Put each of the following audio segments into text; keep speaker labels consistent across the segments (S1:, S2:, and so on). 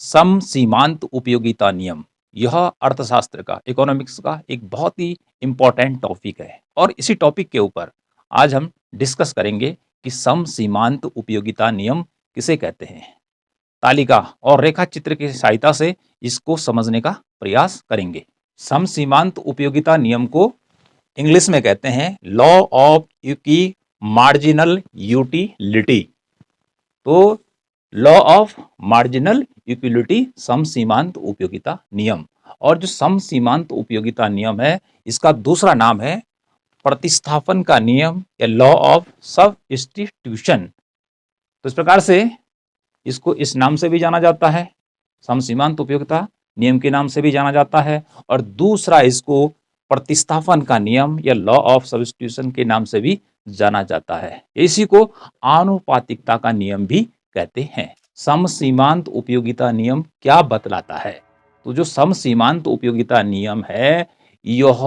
S1: सम सीमांत उपयोगिता नियम यह अर्थशास्त्र का इकोनॉमिक्स का एक बहुत ही इम्पोर्टेंट टॉपिक है और इसी टॉपिक के ऊपर आज हम डिस्कस करेंगे कि सम सीमांत उपयोगिता नियम किसे कहते हैं। तालिका और रेखा चित्र की सहायता से इसको समझने का प्रयास करेंगे। सम सीमांत उपयोगिता नियम को इंग्लिश में कहते हैं लॉ ऑफ की मार्जिनल यूटिलिटी। तो लॉ ऑफ मार्जिनल यूटिलिटी सम सीमांत उपयोगिता नियम। और जो सम सीमांत उपयोगिता नियम है इसका दूसरा नाम है प्रतिस्थापन का नियम या लॉ ऑफ सब्स्टिट्यूशन। तो इस प्रकार से इसको इस नाम से भी जाना जाता है, सम सीमांत उपयोगिता नियम के नाम से भी जाना जाता है, और दूसरा इसको प्रतिस्थापन का नियम या लॉ ऑफ सब्स्टिट्यूशन के नाम से भी जाना जाता है। इसी को आनुपातिकता का नियम भी कहते हैं। सम सीमांत उपयोगिता नियम क्या बतलाता है? तो जो सम सीमांत उपयोगिता नियम है यह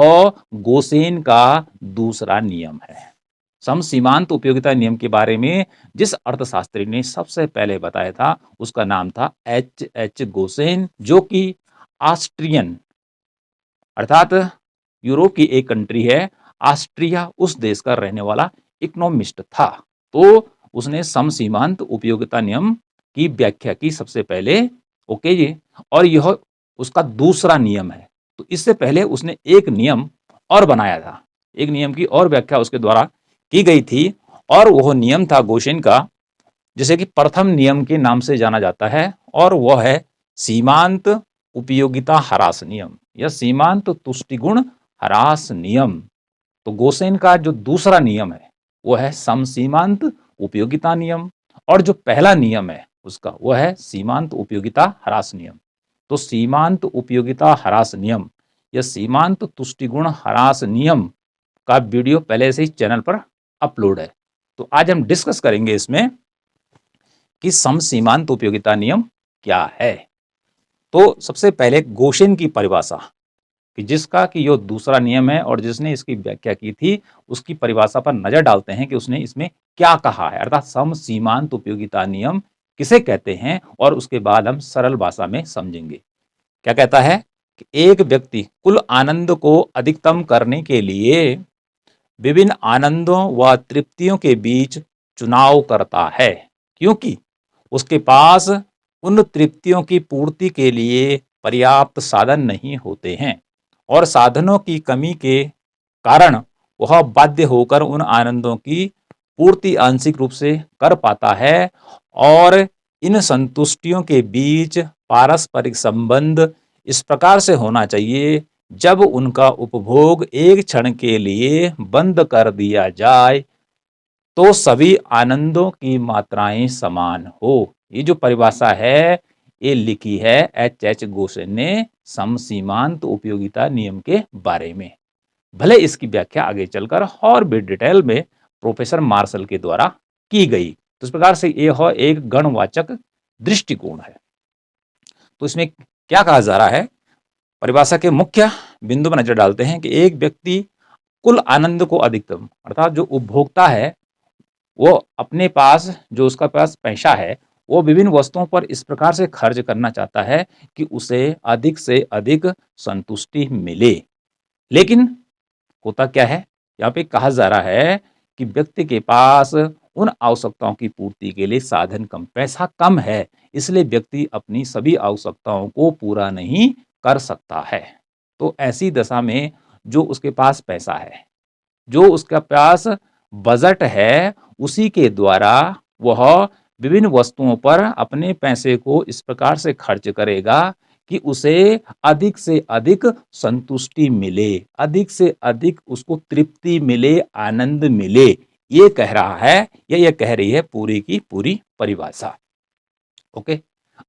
S1: गोसेन का दूसरा नियम है। सम सीमांत उपयोगिता नियम के बारे में जिस अर्थशास्त्री ने सबसे पहले बताया था उसका नाम था H गोसेन, जो कि ऑस्ट्रियन अर्थात यूरोप की एक कंट्री है ऑस्ट्रिया, उस देश का रहने वाला इकोनॉमिस्ट था। तो उसने सम सीमांत उपयोगिता नियम की व्याख्या की सबसे पहले। ओके जी, और यह उसका दूसरा नियम है। तो इससे पहले उसने एक नियम और बनाया था, एक नियम की और व्याख्या उसके द्वारा की गई थी, और वह नियम था गोसेन का, जिसे कि प्रथम नियम के नाम से जाना जाता है, और वह है सीमांत उपयोगिता ह्रास नियम या सीमांत तुष्टिगुण ह्रास नियम। तो गोसेन का जो दूसरा नियम है वह है समसीमांत उपयोगिता नियम, और जो पहला नियम है उसका वह है सीमांत उपयोगिता ह्रास नियम। तो सीमांत उपयोगिता ह्रास नियम या सीमांत तुष्टिगुण ह्रास नियम का वीडियो पहले से ही चैनल पर अपलोड है। तो आज हम डिस्कस करेंगे इसमें कि सम सीमांत उपयोगिता नियम क्या है। तो सबसे पहले गोसेन की परिभाषा, कि जिसका कि यो दूसरा नियम है और जिसने इसकी व्याख्या की थी उसकी परिभाषा पर नजर डालते हैं कि उसने इसमें क्या कहा है, अर्थात सम सीमांत उपयोगिता नियम किसे कहते हैं, और उसके बाद हम सरल भाषा में समझेंगे। क्या कहता है कि एक व्यक्ति कुल आनंद को अधिकतम करने के लिए विभिन्न आनंदों व तृप्तियों के बीच चुनाव करता है, क्योंकि उसके पास उन तृप्तियों की पूर्ति के लिए पर्याप्त साधन नहीं होते हैं, और साधनों की कमी के कारण वह बाध्य होकर उन आनंदों की पूर्ति आंशिक रूप से कर पाता है। और इन संतुष्टियों के बीच पारस्परिक संबंध इस प्रकार से होना चाहिए जब उनका उपभोग एक क्षण के लिए बंद कर दिया जाए तो सभी आनंदों की मात्राएं समान हो। ये जो परिभाषा है ये लिखी है H गोसेन ने सम सीमांत उपयोगिता नियम के बारे में। भले इसकी व्याख्या आगे चलकर और भी डिटेल में प्रोफेसर मार्शल के द्वारा की गई। तो इस प्रकार से यह एक गणवाचक दृष्टिकोण है। तो इसमें क्या कहा जा रहा है, परिभाषा के मुख्य बिंदु पर नजर डालते हैं कि एक व्यक्ति कुल आनंद को अधिकतम, अर्थात जो उपभोक्ता है वो अपने पास जो उसका पास पैसा है वो विभिन्न वस्तुओं पर इस प्रकार से खर्च करना चाहता है कि उसे अधिक से अधिक संतुष्टि मिले। लेकिन होता क्या है, यहाँ पे कहा जा रहा है कि व्यक्ति के पास उन आवश्यकताओं की पूर्ति के लिए साधन कम, पैसा कम है, इसलिए व्यक्ति अपनी सभी आवश्यकताओं को पूरा नहीं कर सकता है। तो ऐसी दशा में जो उसके पास पैसा है, जो उसके पास बजट है, उसी के द्वारा वह विभिन्न वस्तुओं पर अपने पैसे को इस प्रकार से खर्च करेगा कि उसे अधिक से अधिक संतुष्टि मिले, अधिक से अधिक उसको तृप्ति मिले, आनंद मिले। ये कह रहा है या ये कह रही है पूरी की पूरी परिभाषा। ओके,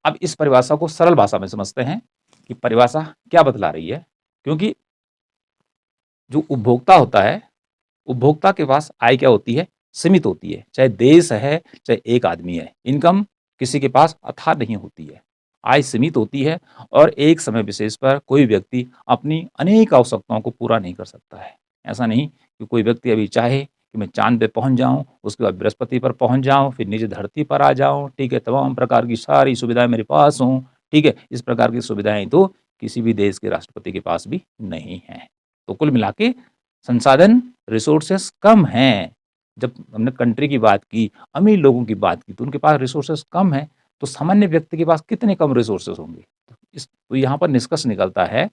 S1: अब इस परिभाषा को सरल भाषा में समझते हैं कि परिभाषा क्या बतला रही है। क्योंकि जो उपभोक्ता होता है, उपभोक्ता के पास आय क्या होती है, सीमित होती है। चाहे देश है चाहे एक आदमी है, इनकम किसी के पास अथाह नहीं होती है, आय सीमित होती है, और एक समय विशेष पर कोई व्यक्ति अपनी अनेक आवश्यकताओं को पूरा नहीं कर सकता है। ऐसा नहीं कि कोई व्यक्ति अभी चाहे कि मैं चांद पे पहुंच जाऊं, उसके बाद बृहस्पति पर पहुंच जाऊं, फिर नीचे धरती पर आ जाऊं, ठीक है, तमाम प्रकार की सारी सुविधाएं मेरे पास हों, ठीक है, इस प्रकार की सुविधाएं तो किसी भी देश के राष्ट्रपति के पास भी नहीं है। तो कुल मिला के संसाधन रिसोर्सेस कम हैं। जब हमने कंट्री की बात की, अमीर लोगों की बात की, तो उनके पास रिसोर्सेस कम है, तो सामान्य व्यक्ति के पास कितने कम रिसोर्सेस होंगे। तो यहाँ पर निष्कर्ष निकलता है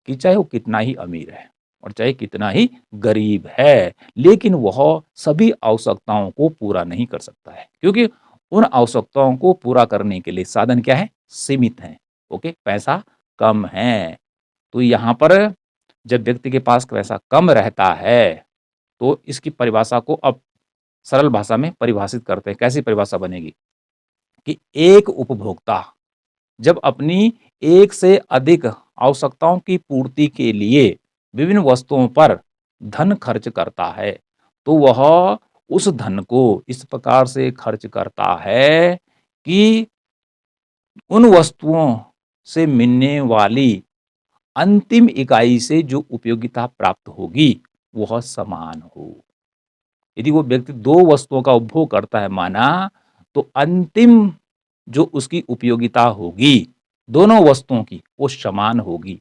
S1: कि चाहे वो कितना ही अमीर है और चाहे कितना ही गरीब है, लेकिन वह सभी आवश्यकताओं को पूरा नहीं कर सकता है, क्योंकि उन आवश्यकताओं को पूरा करने के लिए साधन क्या है, सीमित हैं। ओके, पैसा कम है। तो यहाँ पर जब व्यक्ति के पास पैसा कम रहता है, तो इसकी परिभाषा को अब सरल भाषा में परिभाषित करते हैं। कैसी परिभाषा बनेगी कि एक उपभोक्ता जब अपनी एक से अधिक आवश्यकताओं की पूर्ति के लिए विभिन्न वस्तुओं पर धन खर्च करता है, तो वह उस धन को इस प्रकार से खर्च करता है कि उन वस्तुओं से मिलने वाली अंतिम इकाई से जो उपयोगिता प्राप्त होगी वह समान हो। यदि वो व्यक्ति दो वस्तुओं का उपभोग करता है माना, तो अंतिम जो उसकी उपयोगिता होगी दोनों वस्तुओं की वो समान होगी,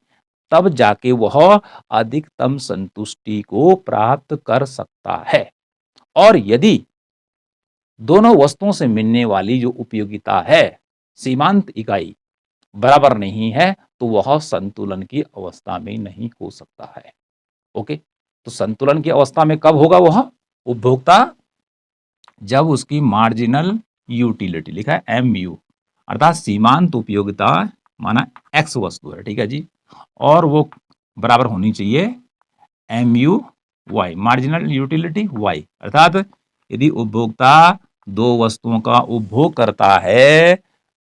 S1: तब जाके वह अधिकतम संतुष्टि को प्राप्त कर सकता है। और यदि दोनों वस्तुओं से मिलने वाली जो उपयोगिता है, सीमांत इकाई बराबर नहीं है, तो वह संतुलन की अवस्था में नहीं हो सकता है। ओके, तो संतुलन की अवस्था में कब होगा वह उपभोक्ता, जब उसकी मार्जिनल यूटिलिटी, लिखा है MU, अर्थात सीमांत उपयोगिता माना X वस्तु है, ठीक है जी, और वो बराबर होनी चाहिए MU/Y, मार्जिनल यूटिलिटी Y, अर्थात यदि उपभोक्ता दो वस्तुओं का उपभोग करता है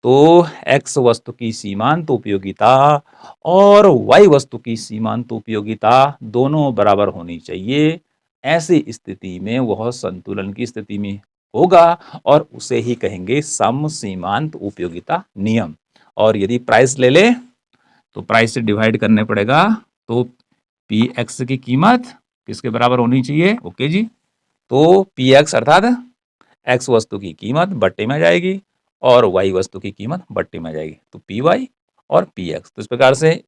S1: तो X वस्तु की सीमांत उपयोगिता और Y वस्तु की सीमांत उपयोगिता दोनों बराबर होनी चाहिए। ऐसी स्थिति में वह संतुलन की स्थिति में होगा और उसे ही कहेंगे सम सीमांत उपयोगिता नियम। और यदि प्राइस ले ले तो प्राइस से डिवाइड करने पड़ेगा, तो PX की कीमत किसके बराबर होनी चाहिए, ओके जी, तो PX अर्थात X वस्तु की कीमत बट्टे में जाएगी और Y वस्तु की कीमत बट्टे में जाएगी, तो PY और PX। तो इस प्रकार से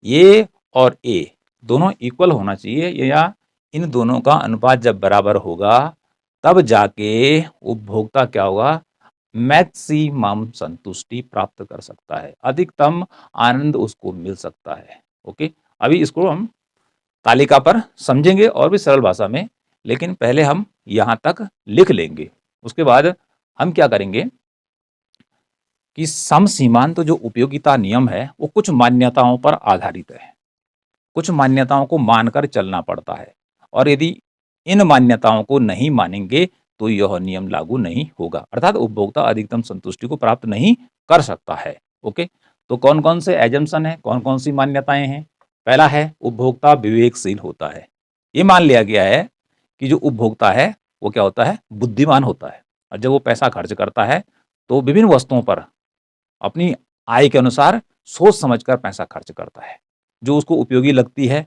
S1: A और A दोनों इक्वल होना चाहिए, या इन दोनों का अनुपात जब बराबर होगा तब जाके उपभोक्ता क्या होगा, मैक्सिमम संतुष्टि प्राप्त कर सकता है, अधिकतम आनंद उसको मिल सकता है। ओके, अभी इसको हम तालिका पर समझेंगे और भी सरल भाषा में, लेकिन पहले हम यहाँ तक लिख लेंगे। उसके बाद हम क्या करेंगे कि सम सीमांत जो उपयोगिता नियम है वो कुछ मान्यताओं पर आधारित है, कुछ मान्यताओं को मानकर चलना पड़ता है, और यदि इन मान्यताओं को नहीं मानेंगे तो यह नियम लागू नहीं होगा, अर्थात उपभोक्ता अधिकतम संतुष्टि को प्राप्त नहीं कर सकता है। ओके, तो कौन कौन से एजम्पशन है, कौन कौन सी मान्यताएं हैं। पहला है उपभोक्ता विवेकशील होता है। ये मान लिया गया है कि जो उपभोक्ता है वो क्या होता है, बुद्धिमान होता है, और जब वो पैसा खर्च करता है तो विभिन्न वस्तुओं पर अपनी आय के अनुसार सोच समझकर पैसा खर्च करता है। जो उसको उपयोगी लगती है,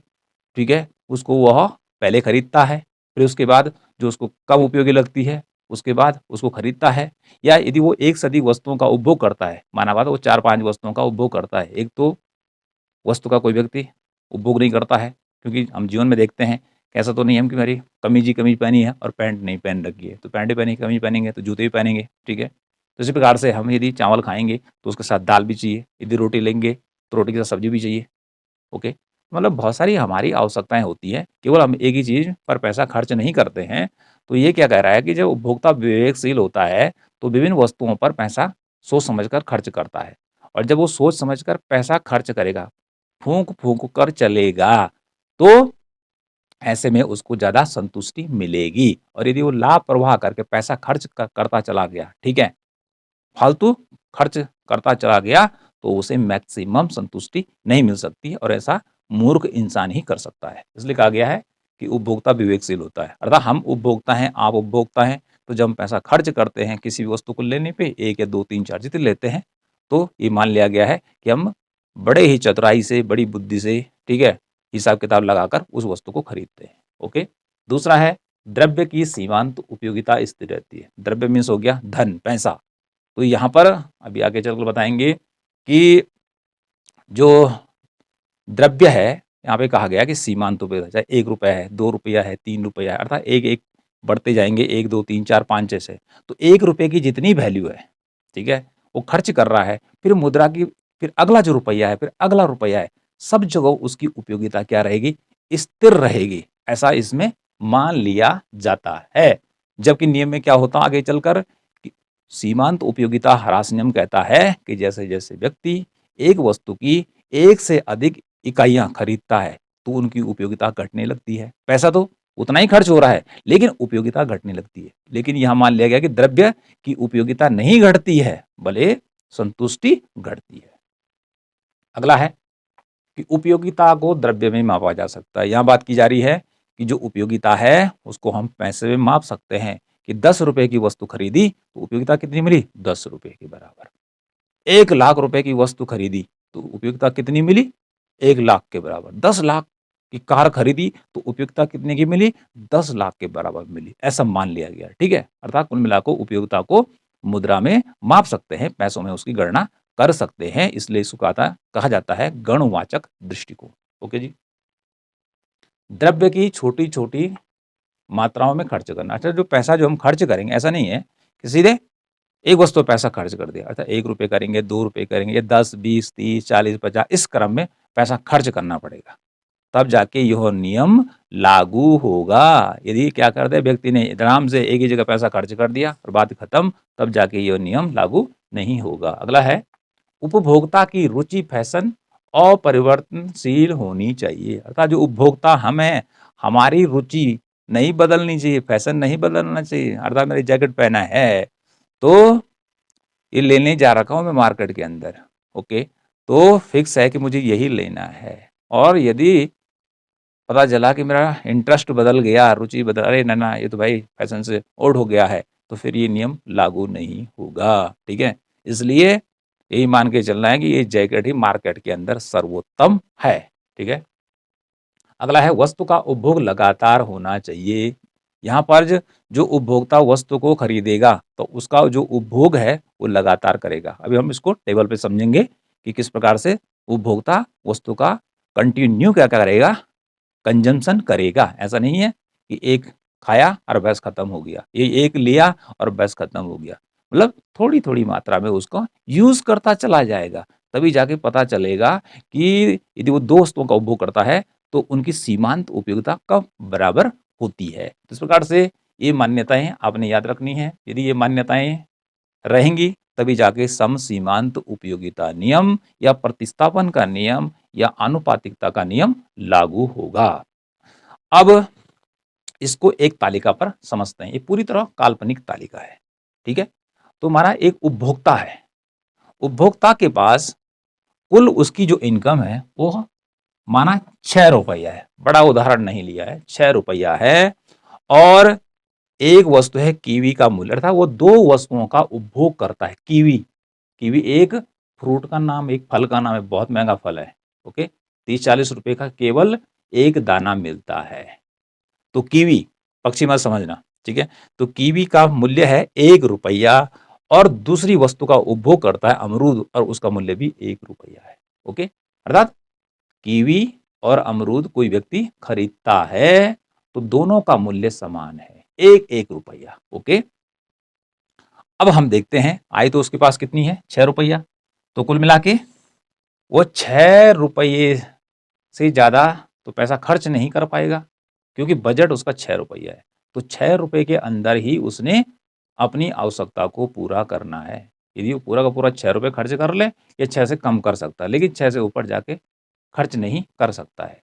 S1: ठीक है, उसको वह पहले खरीदता है, फिर उसके बाद जो उसको कम उपयोगी लगती है उसके बाद उसको खरीदता है। या यदि वो एक से अधिक वस्तुओं का उपभोग करता है, माना बात वो 4-5 वस्तुओं का उपभोग करता है, एक तो वस्तु का कोई व्यक्ति उपभोग नहीं करता है, क्योंकि हम जीवन में देखते हैं कि ऐसा तो नहीं है कि मेरी कमीज ही कमीज पहनी है और पैंट नहीं पहन रखी है, तो पैंट ही पहनी कमीज पहनेंगे तो जूते भी पहनेंगे, ठीक है। तो इसी प्रकार से हम यदि चावल खाएंगे तो उसके साथ दाल भी चाहिए, यदि रोटी लेंगे तो रोटी के साथ सब्जी भी चाहिए। ओके, मतलब बहुत सारी हमारी आवश्यकताएं होती हैं, केवल हम एक ही चीज़ पर पैसा खर्च नहीं करते हैं। तो ये क्या कह रहा है कि जब उपभोक्ता विवेकशील होता है तो विभिन्न वस्तुओं पर पैसा सोच समझकर खर्च करता है, और जब वो सोच समझकर पैसा खर्च करेगा, फूंक फूंक कर चलेगा, तो ऐसे में उसको ज़्यादा संतुष्टि मिलेगी। और यदि वो लापरवाह करके पैसा खर्च करता चला गया, ठीक है, फालतू खर्च करता चला गया, तो उसे मैक्सिमम संतुष्टि नहीं मिल सकती है, और ऐसा मूर्ख इंसान ही कर सकता है। इसलिए कहा गया है कि उपभोक्ता विवेकशील होता है, अर्थात हम उपभोक्ता हैं, आप उपभोक्ता हैं, तो जब हम पैसा खर्च करते हैं किसी भी वस्तु को लेने पे, 1 या 2, 3, 4 जितने लेते हैं, तो ये मान लिया गया है कि हम बड़े ही चतुराई से, बड़ी बुद्धि से, ठीक है, हिसाब किताब लगाकर उस वस्तु को खरीदते हैं। ओके, दूसरा है द्रव्य की सीमांत उपयोगिता स्थिर रहती है। द्रव्य मीन्स हो गया धन, पैसा। तो यहाँ पर अभी आगे चलकर बताएंगे कि जो द्रव्य है, यहाँ पे कहा गया कि सीमांत उपयोगिता, चाहे 1 रुपया है, 2 रुपया है, 3 रुपया है, अर्थात एक-एक बढ़ते जाएँगे, 1, 2, 3, 4, 5 जैसे। तो 1 रुपए की जितनी वैल्यू है, ठीक है? वो खर्च कर रहा है, फिर मुद्रा की, फिर अगला जो रुपया है, फिर अगला रुपया है, सब जगह उसकी उपयोगिता क्या रहेगी? स्थिर रहेगी, ऐसा इसमें मान लिया जाता है। जबकि नियम में क्या होता है आगे चलकर कि सीमांत उपयोगिता ह्रास नियम कहता है कि जैसे-जैसे व्यक्ति एक वस्तु की 1 से अधिक इकाइयाँ खरीदता है, तो उनकी उपयोगिता घटने लगती है। पैसा तो उतना ही खर्च हो रहा है, लेकिन उपयोगिता घटने लगती है। लेकिन यहाँ मान लिया गया कि द्रव्य की उपयोगिता नहीं घटती है, भले संतुष्टि घटती है। अगला है कि उपयोगिता को द्रव्य में मापा जा सकता है। यहाँ बात की जा रही है कि जो उपयोगिता है, उसको हम पैसे में माप सकते हैं कि 10 रुपए की वस्तु खरीदी, तो उपयोगिता कितनी मिली? 10 रुपए के बराबर। 1 लाख रुपए की वस्तु खरीदी, तो उपयोगिता कितनी मिली? 1 लाख के बराबर। 10 लाख की कार खरीदी, तो उपयोगिता कितने की मिली? 10 लाख के बराबर मिली। ऐसा मान लिया गया, ठीक है? अर्थात कुल मिलाकर उपयोगिता को मुद्रा में माप सकते हैं, पैसों में उसकी गणना कर सकते हैं, इसलिए इसको कहा जाता है गणवाचक दृष्टिकोण। ओके जी। द्रव्य की छोटी-छोटी मात्राओं में खर्च करना। अच्छा, जो पैसा जो हम खर्च करेंगे, ऐसा नहीं है कि सीधे एक वस्तु पे पैसा खर्च कर दिया, अर्थात 1 रुपए करेंगे, 2 रुपए करेंगे, 10, 20, 30, 40, 50 इस क्रम में पैसा खर्च करना पड़ेगा। तब जाके यह नियम लागू होगा। यदि क्या कर दे व्यक्ति ने आराम से एक ही जगह पैसा खर्च कर दिया और बात खत्म, तब जाके यह नियम लागू नहीं होगा। अगला है उपभोक्ता की रुचि फैशन अपरिवर्तनशील होनी चाहिए। अर्थात जो उपभोक्ता हम हैं, हमारी रुचि नहीं बदलनी चाहिए, फैशन नहीं बदलना चाहिए। अर्थात मैंने जैकेट पहना है, तो ये लेने जा रखा हूँ मैं मार्केट के अंदर, ओके, तो फिक्स है कि मुझे यही लेना है। और यदि पता चला कि मेरा इंटरेस्ट बदल गया, रुचि बदल, अरे ना ना ये तो भाई फैशन से आउट हो गया है, तो फिर ये नियम लागू नहीं होगा, ठीक है। इसलिए यही मान के चलना है कि ये जैकेट ही मार्केट के अंदर सर्वोत्तम है, ठीक है। अगला है वस्तु का उपभोग लगातार होना चाहिए। यहाँ पर जो उपभोक्ता वस्तु को खरीदेगा, तो उसका जो उपभोग है वो लगातार करेगा। अभी हम इसको टेबल पे समझेंगे कि किस प्रकार से उपभोक्ता वस्तु का कंटिन्यू क्या करेगा, कंजम्पशन करेगा। ऐसा नहीं है कि एक खाया और बस खत्म हो गया, ये एक लिया और बस खत्म हो गया। मतलब थोड़ी-थोड़ी मात्रा में उसको यूज़ करता चला जाएगा, तभी जाके पता चलेगा कि यदि वो 2 वस्तुओं का उपभोग करता है, तो उनकी सीमांत उपयोगिता कब बराबर होती है। तो इस प्रकार से ये मान्यताएँ आपने याद रखनी है। यदि ये मान्यताएँ रहेंगी, तभी जाके समसीमांत उपयोगिता नियम या प्रतिस्थापन का नियम या आनुपातिकता का नियम लागू होगा। अब इसको एक तालिका पर समझते हैं। ये पूरी तरह काल्पनिक तालिका है, ठीक है। तो हमारा एक उपभोक्ता है, उपभोक्ता के पास कुल उसकी जो इनकम है वो माना 6 रुपया है, बड़ा उदाहरण नहीं लिया है, 6 रुपया है। और एक वस्तु है कीवी का मूल्य, अर्थात वो 2 वस्तुओं का उपभोग करता है। कीवी, कीवी एक फ्रूट का नाम, एक फल का नाम है, बहुत महंगा फल है, ओके। 30-40 रुपए का केवल एक दाना मिलता है। तो कीवी, पक्षी मत समझना, ठीक है। तो कीवी का मूल्य है 1 रुपया और दूसरी वस्तु का उपभोग करता है अमरूद, और उसका मूल्य भी 1 रुपया है, ओके। अर्थात कीवी और अमरूद कोई व्यक्ति खरीदता है, तो दोनों का मूल्य समान है, 1-1 रुपया, ओके। अब हम देखते हैं, आय तो उसके पास कितनी है? 6 रुपया। तो कुल मिला के वो 6 रुपये से ज़्यादा तो पैसा खर्च नहीं कर पाएगा, क्योंकि बजट उसका 6 रुपया है। तो 6 रुपए के अंदर ही उसने अपनी आवश्यकता को पूरा करना है। यदि वो पूरा का पूरा 6 रुपए खर्च कर ले, या 6 से कम कर सकता है, लेकिन 6 से ऊपर जाके खर्च नहीं कर सकता है।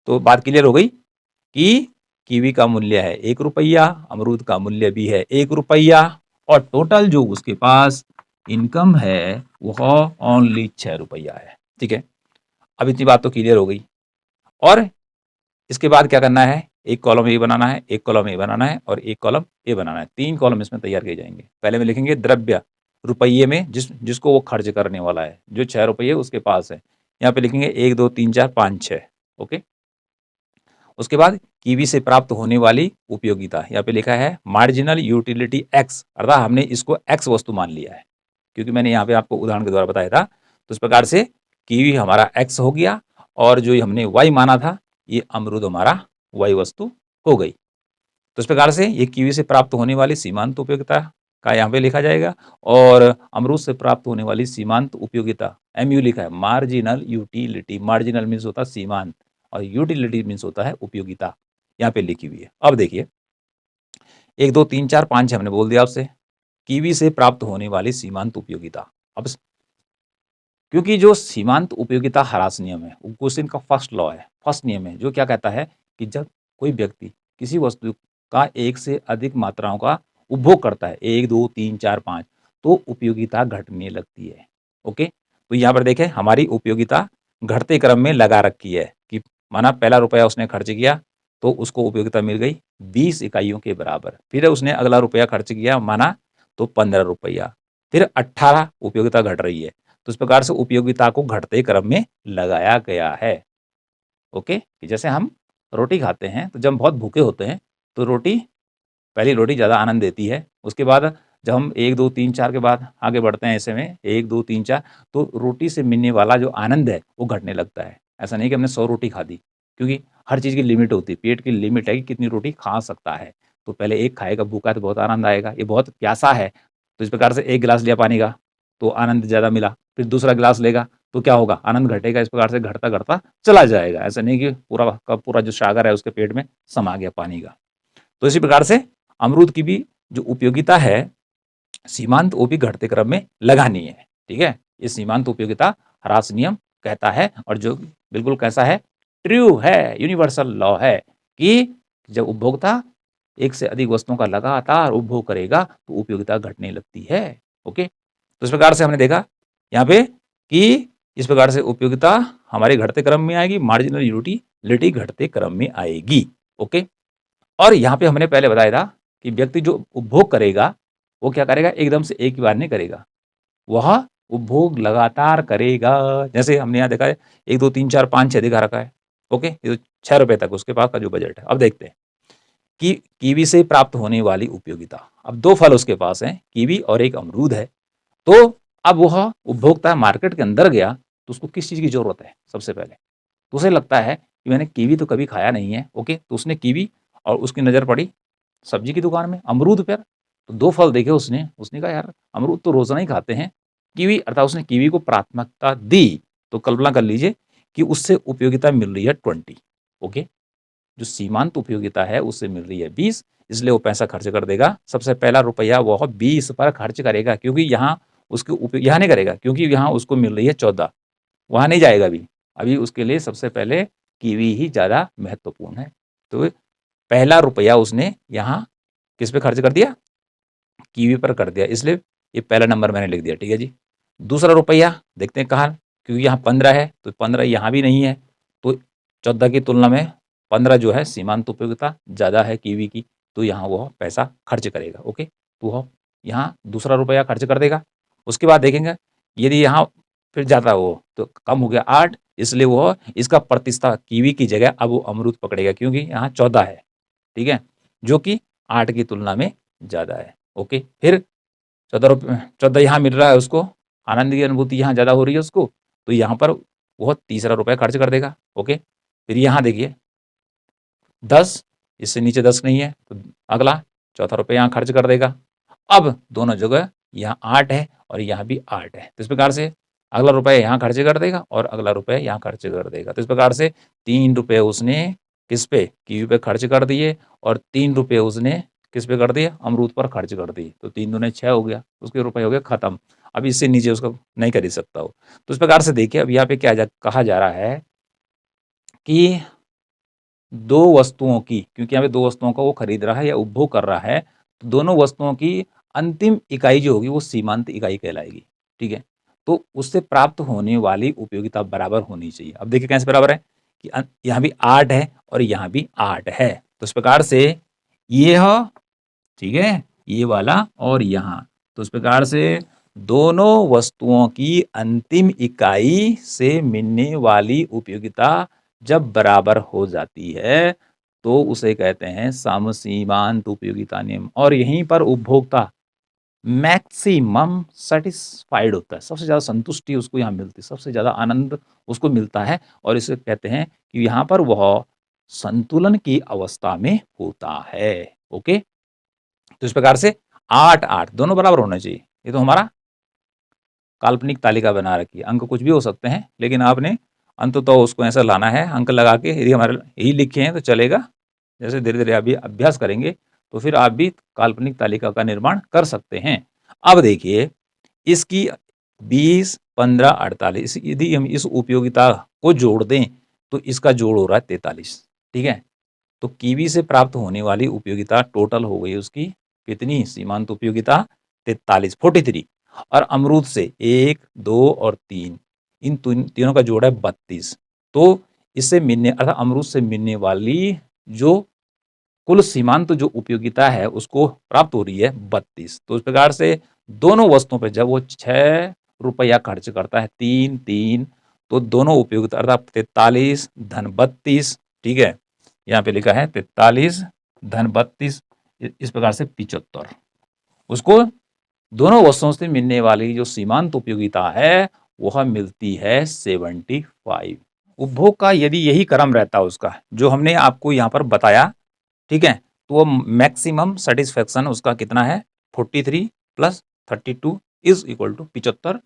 S1: तो बात क्लियर हो गई कि कीवी का मूल्य है 1 रुपया, अमरूद का मूल्य भी है 1 रुपया, और टोटल जो उसके पास इनकम है वह ओनली 6 रुपया है, ठीक है। अब इतनी बात तो क्लियर हो गई। और इसके बाद क्या करना है, एक कॉलम ए बनाना है, एक कॉलम ए बनाना है, और एक कॉलम ए बनाना है। 3 कॉलम इसमें तैयार किए जाएंगे। पहले में लिखेंगे द्रव्य, रुपये में जिसको वो खर्च करने वाला है, जो 6 रुपये उसके पास है। यहाँ पे लिखेंगे 1, 2, 3, 4, 5, 6, ओके। उसके बाद कीवी से प्राप्त होने वाली उपयोगिता, यहाँ पे लिखा है मार्जिनल यूटिलिटी एक्स, अर्थात हमने इसको एक्स वस्तु मान लिया है, क्योंकि मैंने यहाँ पे आपको उदाहरण के द्वारा बताया था। तो इस प्रकार से कीवी हमारा x हो गया और जो हमने y माना था ये अमरूद हमारा y वस्तु हो गई। तो इस प्रकार से ये कीवी से प्राप्त होने वाली सीमांत उपयोगिता का यहाँ पे लिखा जाएगा और अमरूद से प्राप्त होने वाली सीमांत उपयोगिता MU लिखा है, मार्जिनल यूटिलिटी। मार्जिनल मीन्स होता है सीमांत और यूटिलिटी मीन्स होता है उपयोगिता, यहाँ पे लिखी हुई है। अब देखिए 1 2 3 4 5 6 हमने बोल दिया आपसे कीवी से प्राप्त होने वाली सीमांत उपयोगिता। अब क्योंकि जो सीमांत उपयोगिता ह्रास नियम है वो क्वेश्चन का फर्स्ट लॉ है, फर्स्ट नियम है, जो क्या कहता है कि जब कोई व्यक्ति किसी वस्तु का एक से अधिक मात्राओं का उपभोग करता है 1 2 3 4 5 तो उपयोगिता घटने लगती है। ओके, तो यहाँ पर देखें हमारी उपयोगिता घटते क्रम में लगा रखी है कि माना पहला रुपया उसने खर्च किया तो उसको उपयोगिता मिल गई 20 इकाइयों के बराबर, फिर उसने अगला रुपया खर्च किया माना तो 15 रुपया, फिर 18 उपयोगिता घट रही है। तो इस प्रकार से उपयोगिता को घटते क्रम में लगाया गया है। ओके, कि जैसे हम रोटी खाते हैं तो जब हम बहुत भूखे होते हैं तो पहली रोटी ज़्यादा आनंद देती है, उसके बाद जब हम 1 2 3 4 के बाद आगे बढ़ते हैं ऐसे में 1 2 3 4 तो रोटी से मिलने वाला जो आनंद है वो घटने लगता है। ऐसा नहीं कि हमने 100 रोटी खा दी, क्योंकि हर चीज़ की लिमिट होती है, पेट की लिमिट है कि कितनी रोटी खा सकता है। तो पहले एक खाएगा, भूखा है तो बहुत आनंद आएगा, ये बहुत प्यासा है तो इस प्रकार से 1 गिलास लिया पानी का तो आनंद ज़्यादा मिला, फिर दूसरा गिलास लेगा तो क्या होगा, आनंद घटेगा, इस प्रकार से घटता घटता चला जाएगा। ऐसा नहीं कि पूरा का पूरा जो सागर है उसके पेट में समा गया पानी का। तो इसी प्रकार से अमरूद की भी जो उपयोगिता है सीमांत वो भी घटते क्रम में लगानी है। ठीक है, ये सीमांत उपयोगिता ह्रास नियम कहता है और जो बिल्कुल कैसा है, ट्रू है, यूनिवर्सल लॉ है कि जब उपभोक्ता एक से अधिक वस्तुओं का लगातार उपभोग करेगा तो उपयोगिता घटने लगती है। ओके, तो इस प्रकार से हमने देखा यहाँ पे कि इस प्रकार से उपयोगिता हमारे घटते क्रम में आएगी, मार्जिनल यूटिलिटी घटते क्रम में आएगी। ओके, और यहाँ पे हमने पहले बताया था कि व्यक्ति जो उपभोग करेगा वो क्या करेगा, एकदम से एक ही बार नहीं करेगा, वह उपभोग लगातार करेगा। जैसे हमने यहाँ देखा है 1 2 3 4 5 6 दिखा रखा है। ओके, ये तो 6 रुपए तक उसके पास का जो बजट है। अब देखते हैं कि कीवी से प्राप्त होने वाली उपयोगिता। अब 2 फल उसके पास हैं, कीवी और एक अमरूद है। तो अब वह उपभोक्ता मार्केट के अंदर गया तो उसको किस चीज़ की ज़रूरत है, सबसे पहले तो उसे लगता है कि मैंने कीवी तो कभी खाया नहीं है। ओके, तो उसने कीवी और उसकी नज़र पड़ी सब्जी की दुकान में अमरूद पर, तो 2 फल देखे उसने, उसने कहा यार अमरूद तो रोज़ाना ही खाते हैं, कीवी अर्थात उसने कीवी को प्राथमिकता दी। तो कल्पना कर लीजिए कि उससे उपयोगिता मिल रही है 20। ओके, जो सीमांत उपयोगिता है उससे मिल रही है 20, इसलिए वो पैसा खर्च कर देगा। सबसे पहला रुपया वह 20 पर खर्च करेगा, क्योंकि यहाँ उसके यहाँ नहीं करेगा क्योंकि यहाँ उसको मिल रही है 14, वहाँ नहीं जाएगा अभी उसके लिए सबसे पहले कीवी ही ज़्यादा महत्वपूर्ण है। तो पहला रुपया उसने यहाँ किस पे खर्च कर दिया, कीवी पर कर दिया, इसलिए ये पहला नंबर मैंने लिख दिया। ठीक है जी, दूसरा रुपया देखते हैं कहाँ, क्योंकि यहाँ 15 है तो 15 यहाँ भी नहीं है, तो 14 की तुलना में 15 जो है सीमांत उपयोगिता ज़्यादा है कीवी की, तो यहाँ वह पैसा खर्च करेगा। ओके, तो वह यहाँ दूसरा रुपया खर्च कर देगा। उसके बाद देखेंगे यदि यहाँ फिर जाता वो तो कम हो गया 8, इसलिए वह इसका प्रतिस्पर्धा कीवी की जगह अब वो अमरूद पकड़ेगा, क्योंकि यहाँ 14 है। ठीक है, जो कि 8 की तुलना में ज़्यादा है। ओके, फिर 14 यहाँ मिल रहा है उसको, आनंद की अनुभूति यहाँ ज़्यादा हो रही है उसको, तो यहाँ पर वह तीसरा रुपया खर्च कर देगा। ओके, फिर यहाँ देखिए 10, इससे नीचे 10 नहीं है तो अगला चौथा रुपया यहाँ खर्च कर देगा। अब दोनों जगह यहाँ 8 है और यहाँ भी 8 है, तो इस प्रकार से अगला रुपया यहाँ खर्च कर देगा और अगला रुपया यहाँ खर्च कर देगा। तो इस प्रकार से 3 रुपये उसने किस पे, कीवी पे खर्च कर दिए और 3 रुपये उसने किस पे कर दिए, अमरूद पर खर्च कर दिए। तो 3 दूने 6 हो गया, उसके रुपये हो गए खत्म। अब इससे नीचे उसको नहीं खरीद सकता हो। तो इस प्रकार से देखिए अब यहाँ पे क्या कहा जा रहा है कि 2 वस्तुओं की, क्योंकि यहाँ पे 2 वस्तुओं का वो खरीद रहा है या उपभोग कर रहा है, तो दोनों वस्तुओं की अंतिम इकाई जो होगी वो सीमांत इकाई कहलाएगी। ठीक है, तो उससे प्राप्त होने वाली उपयोगिता बराबर होनी चाहिए। अब देखिए कैसे बराबर है कि यहाँ भी 8 है और यहाँ भी 8 है, तो इस प्रकार से ये हो, ठीक है, ये वाला और यहाँ, तो इस प्रकार से दोनों वस्तुओं की अंतिम इकाई से मिलने वाली उपयोगिता जब बराबर हो जाती है तो उसे कहते हैं समसीमांत उपयोगिता नियम। और यहीं पर उपभोक्ता मैक्सिमम सेटिस्फाइड होता है, सबसे ज़्यादा संतुष्टि उसको यहाँ मिलती है, सबसे ज़्यादा आनंद उसको मिलता है और इसे कहते हैं कि यहाँ पर वह संतुलन की अवस्था में होता है। ओके, तो इस प्रकार से 8-8 दोनों बराबर होने चाहिए। ये तो हमारा काल्पनिक तालिका बना रखी है, अंक कुछ भी हो सकते हैं, लेकिन आपने अंततः तो उसको ऐसा लाना है अंक लगा के। यदि हमारे यही लिखे हैं तो चलेगा, जैसे धीरे-धीरे अभी अभ्यास करेंगे तो फिर आप भी काल्पनिक तालिका का निर्माण कर सकते हैं। अब देखिए इसकी 20, 15, 48 यदि हम इस उपयोगिता को जोड़ दें तो इसका जोड़ हो रहा है 43, ठीक है? तो कीवी से प्राप्त होने वाली उपयोगिता टोटल हो गई उसकी कितनी? सीमांत उपयोगिता 43, 43 और अमरूद से 1, 2 और 3 इन तीनों का जोड़ है 32। तो इससे मिलने अर्थात अमरूद से मिलने वाली जो कुल सीमांत जो उपयोगिता है उसको प्राप्त हो रही है 32। तो इस प्रकार से दोनों वस्तुओं पे जब वो 6 रुपया खर्च करता है 3-3 तो दोनों उपयोगिता अर्थात 43 धन 32, ठीक है? यहाँ पे लिखा है 43 धन 32 इस प्रकार से 75। उसको दोनों वस्तुओं से मिलने वाली जो सीमांत उपयोगिता है वह मिलती है 75। उपभोग का यदि यही क्रम रहता उसका जो हमने आपको यहाँ पर बताया, ठीक है, तो वो मैक्सिमम सेटिस्फेक्शन उसका कितना है 43 प्लस 32 इज इक्वल टू 75।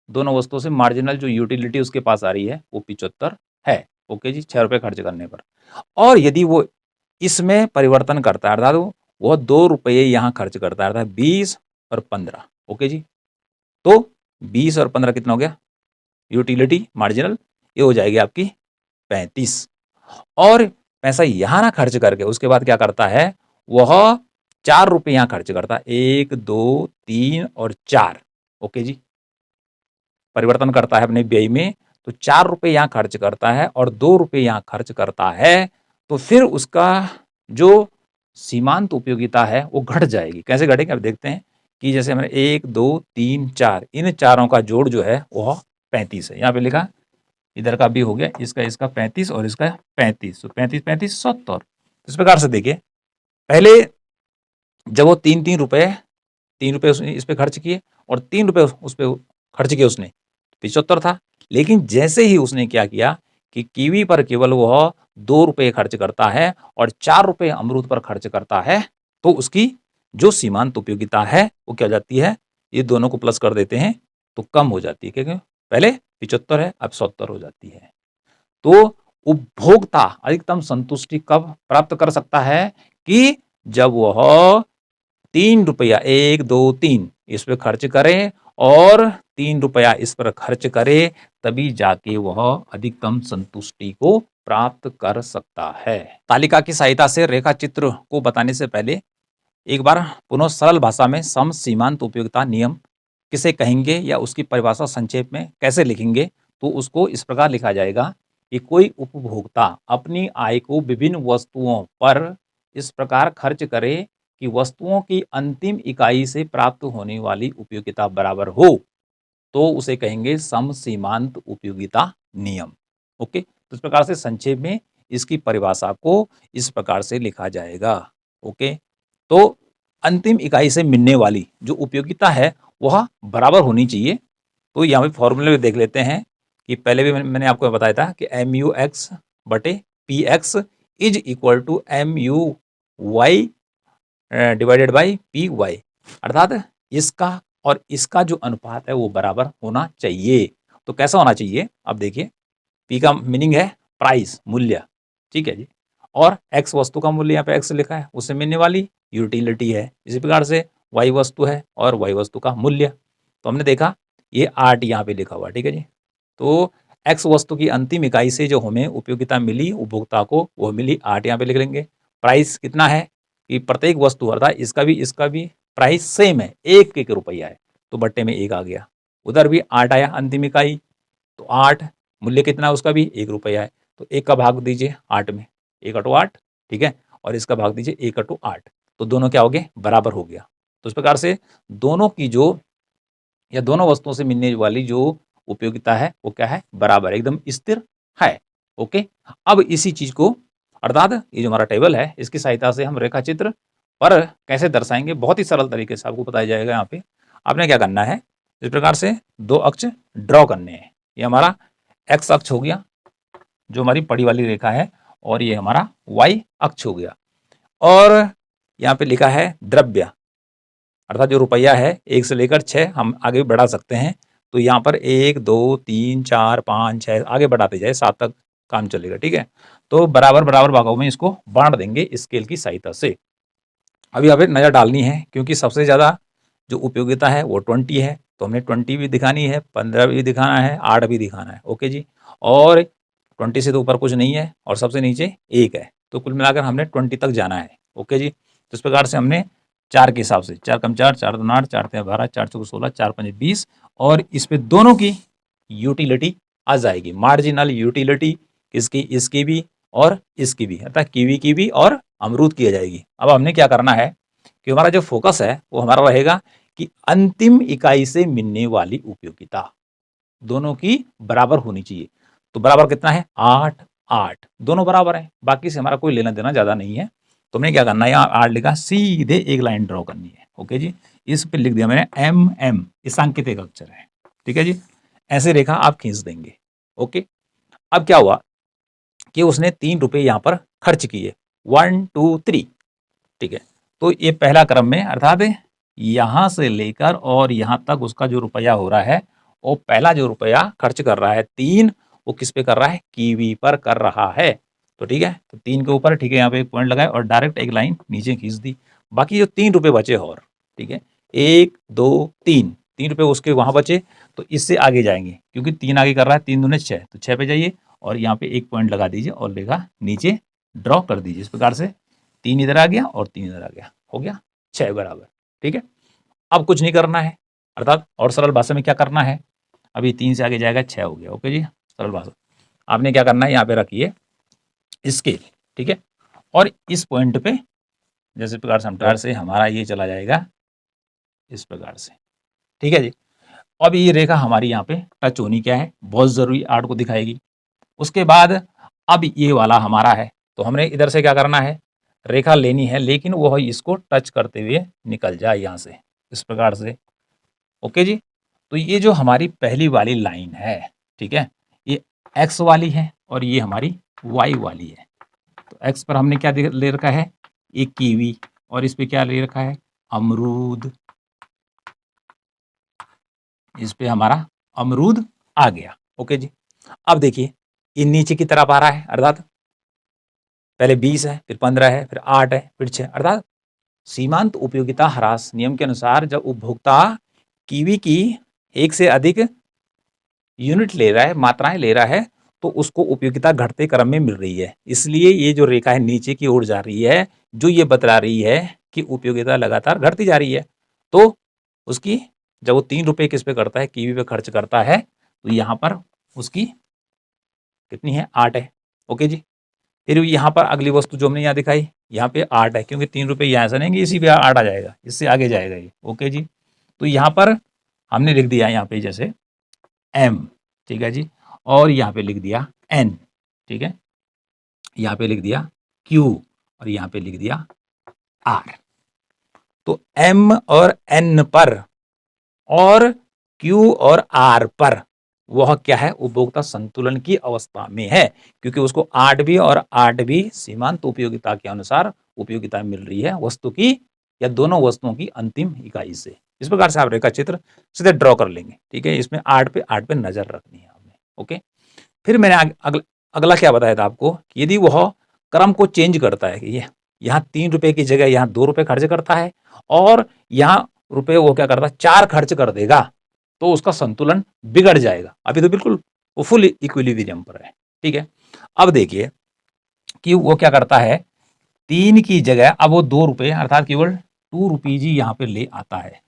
S1: दोनों वस्तुओं से मार्जिनल जो यूटिलिटी उसके पास आ रही है वो 75 है। ओके जी, 6 रुपये खर्च करने पर। और यदि वो इसमें परिवर्तन करता है अर्थात वो 2 रुपये यहाँ खर्च करता है अर्थात 20 और 15। ओके जी, तो 20 और 15 कितना हो गया यूटिलिटी मार्जिनल, ये हो जाएगी आपकी 35। और पैसा यहाँ ना खर्च करके उसके बाद क्या करता है वह 4 रुपये यहाँ खर्च करता है, 1, 2, 3 और 4। ओके जी, परिवर्तन करता है अपने व्यय में, तो 4 रुपये यहाँ खर्च करता है और 2 रुपये यहाँ खर्च करता है, तो फिर उसका जो सीमांत उपयोगिता है वो घट जाएगी। कैसे घटेगी अब देखते हैं कि जैसे हमारे 1, 2, 3, 4 इन चारों का जोड़ जो है वह 35 है। यहाँ पे लिखा इधर का भी हो गया, इसका 35 और इसका 35, तो 35 35 70। इस प्रकार से देखिए पहले जब वो 3 रुपये उसने इस पे खर्च किए और 3 रुपये उस पे खर्च किए उसने 75 था। लेकिन जैसे ही उसने क्या किया कि कीवी पर केवल वह 2 रुपये खर्च करता है और 4 रुपये अमरूद पर खर्च करता है, तो उसकी जो सीमांत उपयोगिता है वो क्या हो जाती है, ये दोनों को प्लस कर देते हैं तो कम हो जाती है, क्योंकि पहले 75 है अब 70 हो जाती है। तो उपभोक्ता अधिकतम संतुष्टि कब प्राप्त कर सकता है कि जब वह 3 रुपया 1, 2, 3 इस पे खर्च करे और 3 रुपया इस पर खर्च करे, तभी जाके वह अधिकतम संतुष्टि को प्राप्त कर सकता है। तालिका की सहायता से रेखा चित्र को बताने से पहले एक बार पुनः सरल भाषा में सम सीमांत उपयोगिता नियम किसे कहेंगे या उसकी परिभाषा संक्षेप में कैसे लिखेंगे, तो उसको इस प्रकार लिखा जाएगा कि कोई उपभोक्ता अपनी आय को विभिन्न वस्तुओं पर इस प्रकार खर्च करे कि वस्तुओं की अंतिम इकाई से प्राप्त होने वाली उपयोगिता बराबर हो, तो उसे कहेंगे सम सीमांत उपयोगिता नियम। ओके, तो इस प्रकार से संक्षेप में इसकी परिभाषा को इस प्रकार से लिखा जाएगा। ओके, तो अंतिम इकाई से मिलने वाली जो उपयोगिता है वह बराबर होनी चाहिए। तो यहाँ पे फॉर्मूले में देख लेते हैं कि पहले भी मैंने आपको बताया था कि MUX बटे PX is equal to MUY divided by PY, अर्थात इसका और इसका जो अनुपात है वो बराबर होना चाहिए। तो कैसा होना चाहिए, अब देखिए P का मीनिंग है प्राइस मूल्य, ठीक है जी, और X वस्तु का मूल्य यहाँ पे X लिखा है उससे मिलने वाली यूटिलिटी है। इसी प्रकार से Y वस्तु है और Y वस्तु का मूल्य, तो हमने देखा ये 8 यहाँ पे लिखा हुआ, ठीक है जी। तो X वस्तु की अंतिम इकाई से जो हमें उपयोगिता मिली उपभोक्ता को वो मिली 8, यहाँ पे लिख लेंगे। प्राइस कितना है कि प्रत्येक वस्तु अर्थात इसका भी प्राइस सेम है, 1 रुपया है, तो बट्टे में 1 आ गया। उधर भी 8 आया अंतिम इकाई, तो 8 मूल्य कितना है उसका भी 1 रुपया है, तो 1 का भाग दीजिए 8 में, 1 अटो 8, ठीक है, और इसका भाग दीजिए 1 अटो 8, तो दोनों क्या हो गए बराबर हो गया। तो इस प्रकार से दोनों की जो या दोनों वस्तुओं से मिलने वाली जो उपयोगिता है वो क्या है बराबर एकदम स्थिर है। ओके, अब इसी चीज को अर्थात ये जो हमारा टेबल है इसकी सहायता से हम रेखा चित्र पर कैसे दर्शाएंगे, बहुत ही सरल तरीके से आपको बताया जाएगा। यहाँ पे आपने क्या करना है, इस प्रकार से दो अक्ष ड्रॉ करने हैं। ये हमारा एक्स अक्ष हो गया जो हमारी पड़ी वाली रेखा है, और ये हमारा वाई अक्ष हो गया। और यहाँ पे लिखा है द्रव्य, अर्थात जो रुपया है 1 से लेकर 6 हम आगे बढ़ा सकते हैं। तो यहाँ पर 1 2 3 4 5 6 आगे बढ़ाते जाए, 7 तक काम चलेगा। ठीक है, तो बराबर बराबर भागों में इसको बांट देंगे स्केल की सहायता से। अभी हमें नज़र डालनी है, क्योंकि सबसे ज़्यादा जो उपयोगिता है वो 20 है, तो हमने 20 भी दिखानी है, 15 भी दिखाना है, 8 भी दिखाना है। ओके जी, और 20 से तो ऊपर कुछ नहीं है और सबसे नीचे 1 है, तो कुल मिलाकर हमने 20 तक जाना है। ओके जी, तो इस प्रकार से हमने 4 के हिसाब से 4 कम 4 4 दूना 8 4 तिया 12 4 चौके 16 4 पंजे 20, और इस पे दोनों की यूटिलिटी आ जाएगी, मार्जिनल यूटिलिटी इसकी, इसकी भी और इसकी भी, अर्थात कीवी की भी और अमरूद की आ जाएगी। अब हमने क्या करना है कि हमारा जो फोकस है वो हमारा रहेगा कि अंतिम इकाई से मिलने वाली उपयोगिता दोनों की बराबर होनी चाहिए। तो बराबर कितना है, 8 8 दोनों बराबर है, बाकी से हमारा कोई लेना देना ज्यादा नहीं है। तो हमने क्या करना है, यहाँ 8 लिखा, सीधे एक लाइन ड्रॉ करनी है। ओके जी, इस पे लिख दिया मैंने एम एम, इस सांकेतिक अक्षर है। ठीक है जी, ऐसे रेखा आप खींच देंगे। ओके, अब क्या हुआ कि उसने 3 रुपए यहाँ पर खर्च किए, 1 2 3। ठीक है, तो ये पहला क्रम में, अर्थात यहां से लेकर और यहां तक उसका जो रुपया हो रहा है, वो पहला जो रुपया खर्च कर रहा है 3, वो किस पे कर रहा है, कीवी पर कर रहा है। तो ठीक है, तो 3 के ऊपर, ठीक है, यहाँ पे एक पॉइंट लगाए और डायरेक्ट एक लाइन नीचे खींच दी। बाकी जो 3 रुपए बचे और, ठीक है, 1 2 3, 3 रुपए उसके वहां बचे, तो इससे आगे जाएंगे, क्योंकि 3 आगे कर रहा है, 3 दूने 6, तो 6 पे जाइए और यहाँ पे एक पॉइंट लगा दीजिए और लेखा नीचे ड्रॉ कर दीजिए। इस प्रकार से 3 इधर आ गया और 3 इधर आ गया, हो गया 6 बराबर। ठीक है, अब कुछ नहीं करना है, अर्थात और सरल भाषा में क्या करना है, अभी 3 से आगे जाएगा 6 हो गया। ओके जी, सरल भाषा आपने क्या करना है, यहाँ पे रखिए स्केल। ठीक है, और इस पॉइंट पे जैसे प्रकार से हम टायर से हमारा ये चला जाएगा इस प्रकार से। ठीक है जी, अब ये रेखा हमारी यहाँ पे टच होनी क्या है, बहुत जरूरी, 8 को दिखाएगी। उसके बाद अब ये वाला हमारा है, तो हमने इधर से क्या करना है, रेखा लेनी है, लेकिन वह इसको टच करते हुए निकल जाए यहाँ से, इस प्रकार से। ओके जी, तो ये जो हमारी पहली वाली लाइन है, ठीक है, ये एक्स वाली है और ये हमारी वाई वाली है। तो एक्स पर हमने क्या ले रखा है, एक कीवी, और इस पे क्या ले रखा है, अमरूद। इस पे हमारा अमरूद आ गया। ओके जी, अब देखिए ये नीचे की तरफ आ रहा है, अर्थात पहले 20 है, फिर 15 है, फिर 8 है, फिर 6, अर्थात सीमांत उपयोगिता ह्रास नियम के अनुसार जब उपभोक्ता कीवी की 1 से अधिक यूनिट ले रहा है, मात्राएं ले रहा है, तो उसको उपयोगिता घटते क्रम में मिल रही है। इसलिए ये जो रेखा है नीचे की ओर जा रही है, जो ये बतला रही है कि उपयोगिता लगातार घटती जा रही है। तो उसकी जब वो 3 रुपए किस पे करता है, कीवी पे खर्च करता है, तो यहाँ पर उसकी कितनी है, 8 है। ओके जी, फिर यहाँ पर अगली वस्तु जो हमने यहाँ दिखाई, यहाँ पे 8 है, क्योंकि 3 रुपए यहाँ से नहीं, इसी पे 8 आ जाएगा, इससे आगे जाएगा ये। ओके जी, तो यहाँ पर हमने लिख दिया यहाँ पे जैसे एम, ठीक है जी, और यहाँ पे लिख दिया एन, ठीक है, यहाँ पे लिख दिया क्यू, और यहाँ पे लिख दिया आर। तो एम और एन पर और क्यू और आर पर वह क्या है, उपभोक्ता संतुलन की अवस्था में है, क्योंकि उसको 8 और 8 सीमांत उपयोगिता के अनुसार उपयोगिता मिल रही है वस्तु की या दोनों वस्तुओं की अंतिम इकाई से। इस प्रकार से आप रेखा चित्र सीधे ड्रॉ कर लेंगे। ठीक है, इसमें 8 पे नजर रखनी है आपने। ओके, फिर मैंने अगला क्या बताया था आपको कि यदि वह क्रम को चेंज करता है कि ये यहाँ 3 रुपए की जगह यहाँ 2 रुपए खर्च करता है और यहाँ रुपए वो क्या करता है 4 खर्च कर देगा, तो उसका संतुलन बिगड़ जाएगा। अभी तो बिल्कुल वो फुल इक्विलिब्रियम पर है। ठीक है, अब देखिए कि वो क्या करता है, 3 की जगह अब वो 2 रुपए अर्थात केवल 2 रुपीज ही यहाँ पे ले आता है।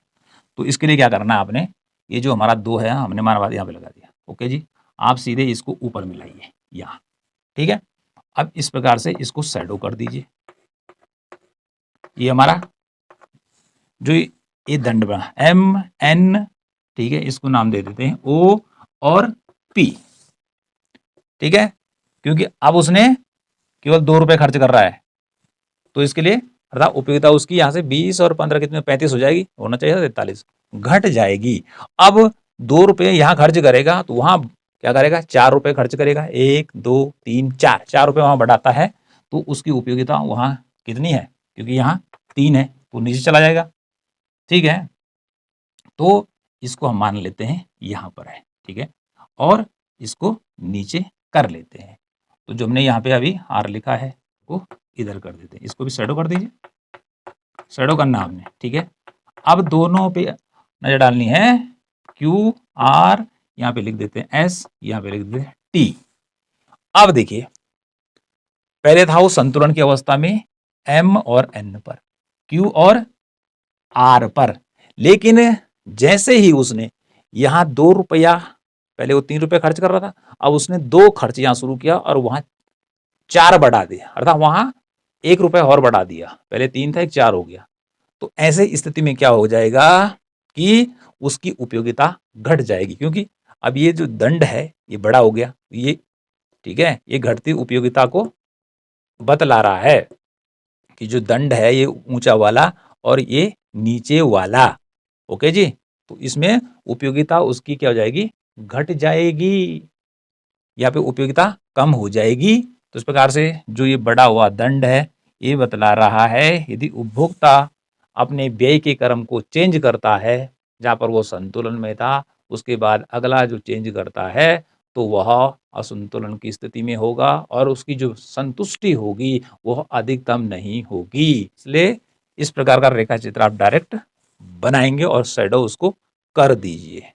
S1: तो इसके लिए क्या करना है आपने, ये जो हमारा 2 है हमने माना यहाँ पे लगा दिया। ओके जी, आप सीधे इसको ऊपर मिलाइए यहाँ। ठीक है, अब इस प्रकार से इसको शैडो कर दीजिए। ये हमारा जो ये दंड बना एम एन, ठीक है, इसको नाम दे देते हैं ओ और पी। ठीक है, क्योंकि अब उसने केवल 2 रुपए खर्च कर रहा है, तो इसके लिए अर्थात उपयोगिता उसकी यहाँ से 20 और 15 कितने 35 हो जाएगी, होना चाहिए था 43, घट जाएगी। अब 2 रुपये यहाँ खर्च करेगा तो वहाँ क्या करेगा, 4 रुपये खर्च करेगा, 1 2 3 4, 4 रुपये वहाँ बढ़ाता है तो उसकी उपयोगिता वहाँ कितनी है, क्योंकि यहाँ 3 है तो नीचे चला जाएगा। ठीक है, तो इसको हम मान लेते हैं यहाँ पर है, ठीक है, और इसको नीचे कर लेते हैं। तो जो हमने यहाँ पे अभी आर लिखा है वो इधर कर देते हैं, इसको भी शैडो कर दीजिए, शैडो करना आपने, ठीक है। अब दोनों पे नजर डालनी है, क्यू आर यहाँ पे लिख देते हैं एस, यहाँ पे लिख देते हैं टी। अब देखिए पहले था वो संतुलन की अवस्था में एम और एन पर, क्यू और आर पर, लेकिन जैसे ही उसने यहाँ 2 रुपया, पहले वो 3 रुपये खर्च कर रहा था, अब उसने 2 खर्च यहाँ शुरू किया और वहां 4 बढ़ा दिया, अर्थात वहां 1 रुपया और बढ़ा दिया, पहले 3 था 1 4 हो गया। तो ऐसे स्थिति में क्या हो जाएगा कि उसकी उपयोगिता घट जाएगी, क्योंकि अब ये जो दंड है ये बड़ा हो गया, ये ठीक है, ये घटती उपयोगिता को बतला रहा है कि जो दंड है ये ऊंचा वाला और ये नीचे वाला। ओके जी, तो इसमें उपयोगिता उसकी क्या हो जाएगी, घट जाएगी, यहाँ पे उपयोगिता कम हो जाएगी। तो इस प्रकार से जो ये बड़ा हुआ दंड है ये बतला रहा है यदि उपभोक्ता अपने व्यय के क्रम को चेंज करता है, जहाँ पर वो संतुलन में था, उसके बाद अगला जो चेंज करता है तो वह असंतुलन की स्थिति में होगा और उसकी जो संतुष्टि होगी वह अधिकतम नहीं होगी। इसलिए इस प्रकार का रेखा चित्र आप डायरेक्ट बनाएंगे और शैडो उसको कर दीजिए।